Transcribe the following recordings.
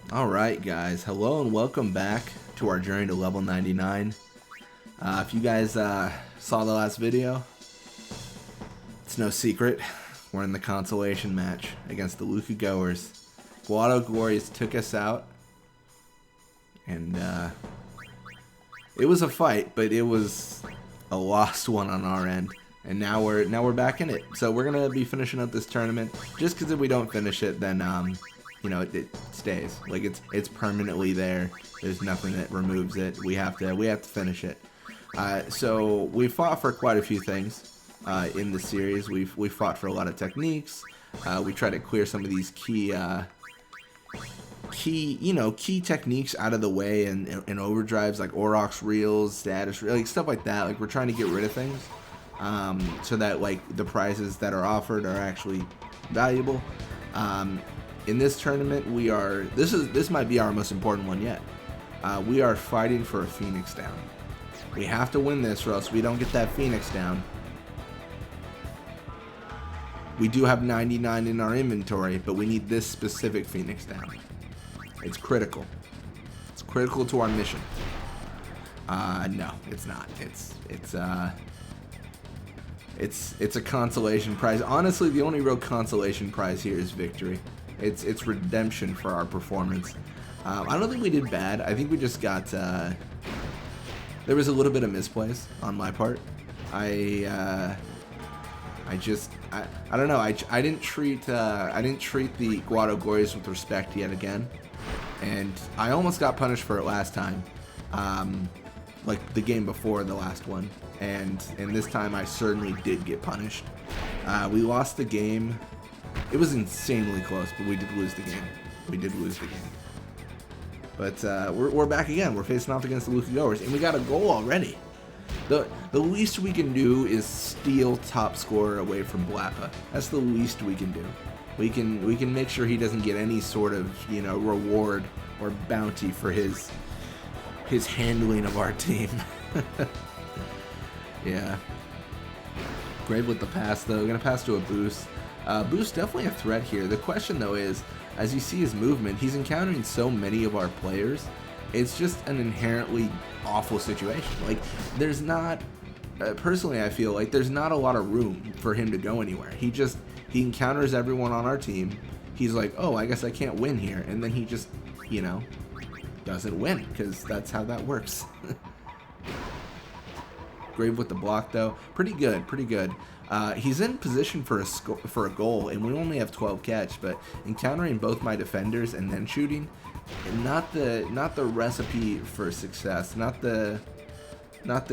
Alright guys, hello and welcome back to our journey to level 99. If you guys saw the last video, it's no secret, we're in the consolation match against the Luca Goers. Luca Goers took us out, and it was a fight, but it was a lost one on our end. And now we're back in it. So we're gonna be finishing up this tournament. Just because if we don't finish it, then you know, it stays. Like it's permanently there. There's nothing that removes it. We have to finish it. So we fought for quite a few things in the series. We fought for a lot of techniques. We tried to clear some of these key techniques out of the way and overdrives like Aurochs reels, status, like stuff like that. Like we're trying to get rid of things so that like the prizes that are offered are actually valuable. In this tournament, this might be our most important one yet. We are fighting for a Phoenix down. We have to win this or else we don't get that Phoenix down. We do have 99 in our inventory, but we need this specific Phoenix down. It's critical. It's critical to our mission. No, it's not. It's a consolation prize. Honestly, the only real consolation prize here is victory. It's redemption for our performance. I don't think we did bad. I think we just got there was a little bit of misplays on my part. I don't know. I didn't treat the Luca Goers with respect yet again, and I almost got punished for it last time, like the game before the last one, and this time I certainly did get punished. We lost the game. It was insanely close, but we did lose the game. But we're back again. We're facing off against the Luca Goers, and we got a goal already. The least we can do is steal top scorer away from Blappa. That's the least we can do. We can make sure he doesn't get any sort of reward or bounty for his handling of our team. Yeah. Grave with the pass though. Gonna pass to a boost. Boost definitely a threat here. The question though is, as you see his movement, he's encountering so many of our players. It's just an inherently awful situation. Like there's not, personally I feel like there's not a lot of room for him to go anywhere. He encounters everyone on our team. He's like, oh, I guess I can't win here, and then he just, doesn't win because that's how that works. Grave with the block though, pretty good. He's in position for a goal, and we only have 12 catch, but encountering both my defenders and then shooting, not the recipe for success, not the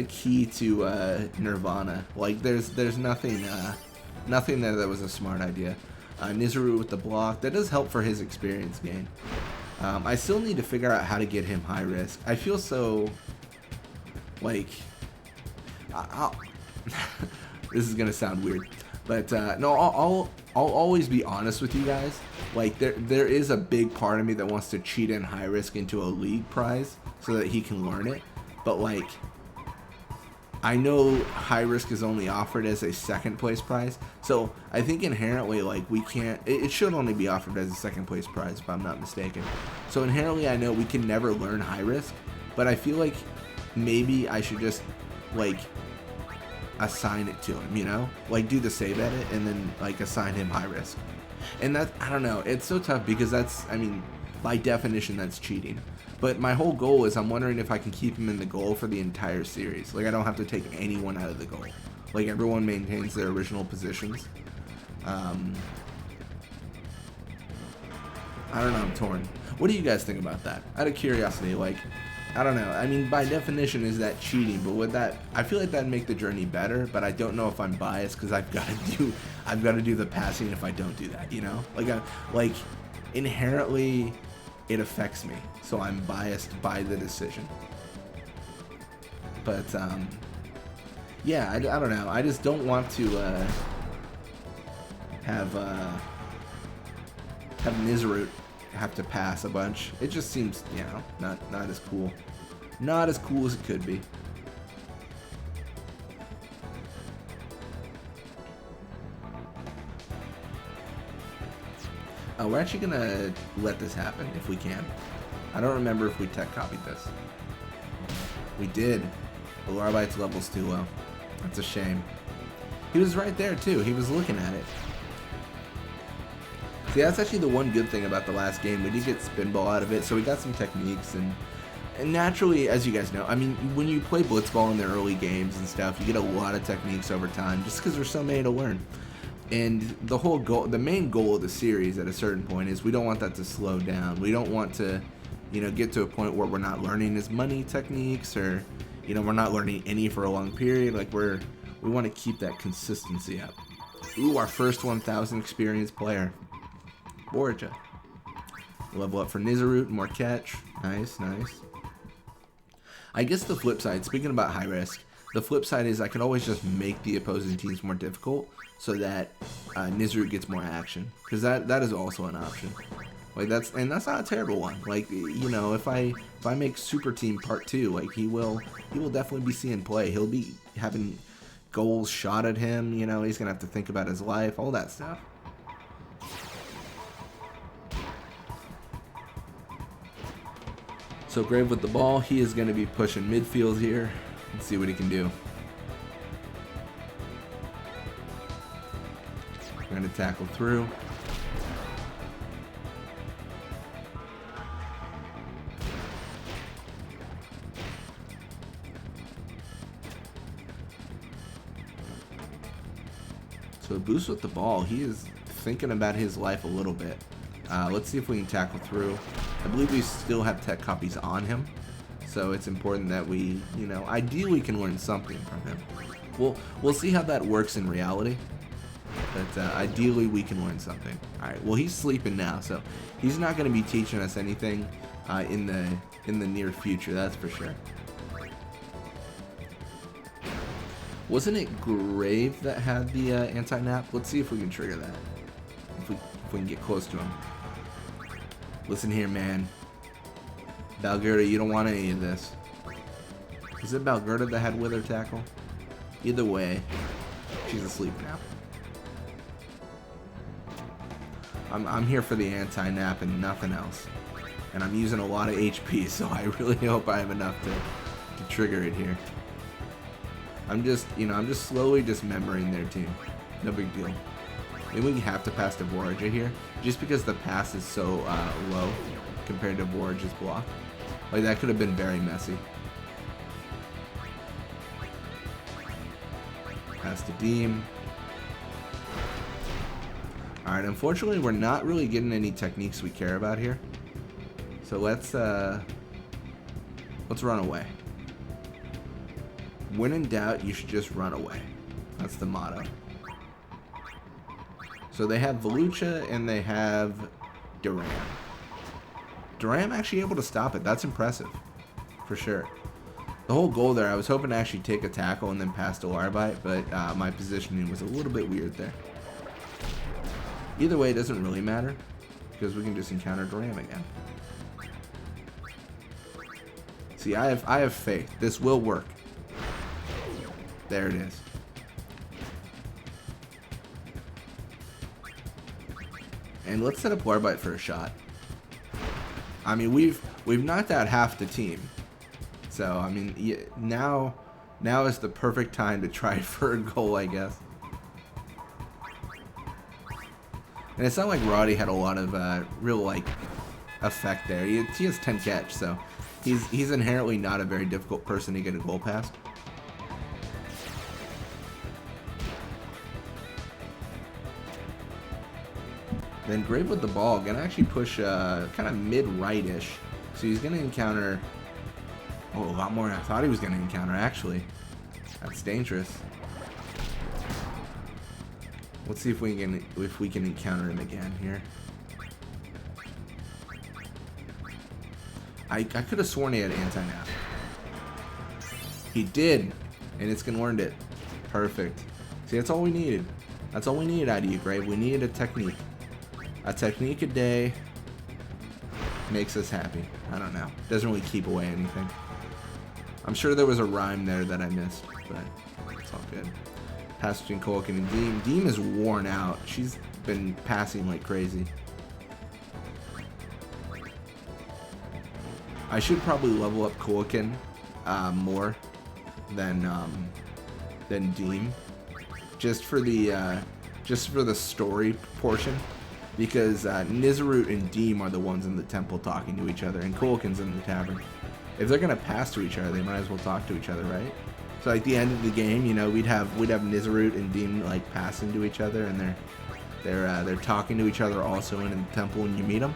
key to nirvana. Like there's nothing there that was a smart idea. Nizaru with the block, that does help for his experience gain. I still need to figure out how to get him high risk. I feel so like this is gonna sound weird, but no, I'll always be honest with you guys. Like there is a big part of me that wants to cheat in high risk into a league prize so that he can learn it. But like, I know high risk is only offered as a second place prize, so I think inherently like we can't. It should only be offered as a second place prize if I'm not mistaken. So inherently I know we can never learn high risk, but I feel like maybe I should just like assign it to him, like do the save edit and then like assign him high risk. And that, I don't know, it's so tough because that's, I mean, by definition that's cheating. But my whole goal is I'm wondering if I can keep him in the goal for the entire series. Like I don't have to take anyone out of the goal. Like everyone maintains their original positions. I don't know, I'm torn. What do you guys think about that? Out of curiosity, like, I don't know. I mean, by definition, is that cheating? But with that, I feel like that'd make the journey better. But I don't know if I'm biased because I've got to do the passing if I don't do that. Like inherently, it affects me. So I'm biased by the decision. But yeah, I don't know. I just don't want to have Nizaru have to pass a bunch. It just seems, not as cool. Not as cool as it could be. We're actually gonna let this happen if we can. I don't remember if we tech copied this. We did. But Arbite's level's too low. That's a shame. He was right there too. He was looking at it. See, that's actually the one good thing about the last game. We did get Spinball out of it, so we got some techniques. And naturally, as you guys know, I mean, when you play Blitzball in the early games and stuff, you get a lot of techniques over time just because there's so many to learn. And the whole goal, the main goal of the series at a certain point is we don't want that to slow down. We don't want to, you know, get to a point where we're not learning as many techniques, or, you know, we're not learning any for a long period. Like we want to keep that consistency up. Ooh, our first 1,000 experience player. Borja. Level up for Nizarut, more catch. Nice, nice. I guess the flip side, speaking about high risk, the flip side is I can always just make the opposing teams more difficult so that Nizarut gets more action, because that is also an option. Like that's not a terrible one. Like, you know, if I make Super Team Part 2, like he will definitely be seeing play. He'll be having goals shot at him. You know, he's gonna have to think about his life, all that stuff. So Grave with the ball, he is going to be pushing midfield here. Let's see what he can do. We're going to tackle through. So Boost with the ball, he is thinking about his life a little bit. Let's see if we can tackle through. I believe we still have tech copies on him, so it's important that we, you know, ideally can learn something from him. We'll see how that works in reality, but ideally we can learn something. All right. Well, he's sleeping now, so he's not going to be teaching us anything in the near future. That's for sure. Wasn't it Grave that had the anti-nap? Let's see if we can trigger that. If we can get close to him. Listen here, man. Balgerda, you don't want any of this. Is it Balgerda that had Wither Tackle? Either way, she's asleep now. I'm here for the anti-nap and nothing else. And I'm using a lot of HP, so I really hope I have enough to trigger it here. I'm just slowly dismembering their team. No big deal. Maybe we have to pass to Borja here, just because the pass is so low compared to Borja's block. Like, that could have been very messy. Pass to Deem. Alright, unfortunately, we're not really getting any techniques we care about here. So let's run away. When in doubt, you should just run away. That's the motto. So they have Volucha and they have Duran. Duran actually able to stop it. That's impressive, for sure. The whole goal there, I was hoping to actually take a tackle and then pass to Arbite, but my positioning was a little bit weird there. Either way, it doesn't really matter, because we can just encounter Duran again. See, I have faith. This will work. There it is. And let's set up Arbite for a shot. I mean, we've knocked out half the team. So, I mean, yeah, now is the perfect time to try for a goal, I guess. And it's not like Roddy had a lot of real, like, effect there. He has 10 catch, so he's inherently not a very difficult person to get a goal past. Then Grave with the ball, gonna actually push kind of mid-right-ish. So he's gonna encounter, a lot more than I thought he was gonna encounter, actually. That's dangerous. Let's see if we can encounter him again here. I could have sworn he had anti-nap. He did, and it's gonna learn it. Perfect. See, that's all we needed. That's all we needed out of you, Grave. We needed a technique. A technique a day makes us happy. I don't know. Doesn't really keep away anything. I'm sure there was a rhyme there that I missed, but it's all good. Pass between Kolkin and Deem. Deem is worn out. She's been passing like crazy. I should probably level up Kilika more than Deem, just for the story portion, because Nizarut and Deem are the ones in the temple talking to each other, and Kilika's in the tavern. If they're gonna pass to each other, they might as well talk to each other, right? So at the end of the game, you know, we'd have Nizarut and Deem like passing to each other, and they're talking to each other also in the temple when you meet them.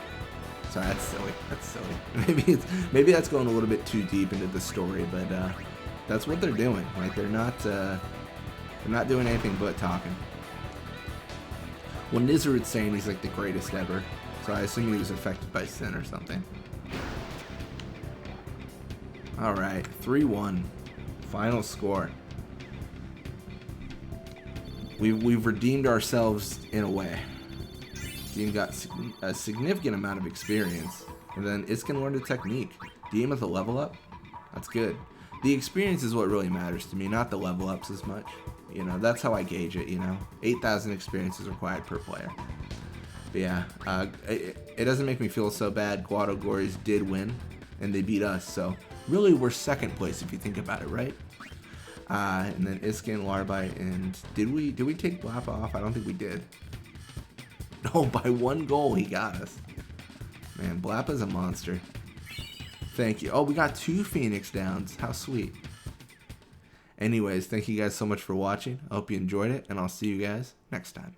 So that's silly. That's silly. Maybe that's going a little bit too deep into the story, but that's what they're doing. Like they're not doing anything but talking. Well, Nizarut's saying he's like the greatest ever, so I assume he was affected by sin or something. All right, 3-1, final score. We've redeemed ourselves in a way. Deem got a significant amount of experience, and then it's gonna learn the technique. Deem with a level up, that's good. The experience is what really matters to me, not the level ups as much. You know, that's how I gauge it. You know, 8,000 experience is required per player. But yeah, it doesn't make me feel so bad. Luca Goers did win, and they beat us, so really we're second place if you think about it, right? And then Iskin, Larbai, and did we take Blap off? I don't think we did. No, by 1 goal he got us. Man, Blap is a monster. Thank you. Oh, we got 2 Phoenix downs. How sweet. Anyways, thank you guys so much for watching. I hope you enjoyed it, and I'll see you guys next time.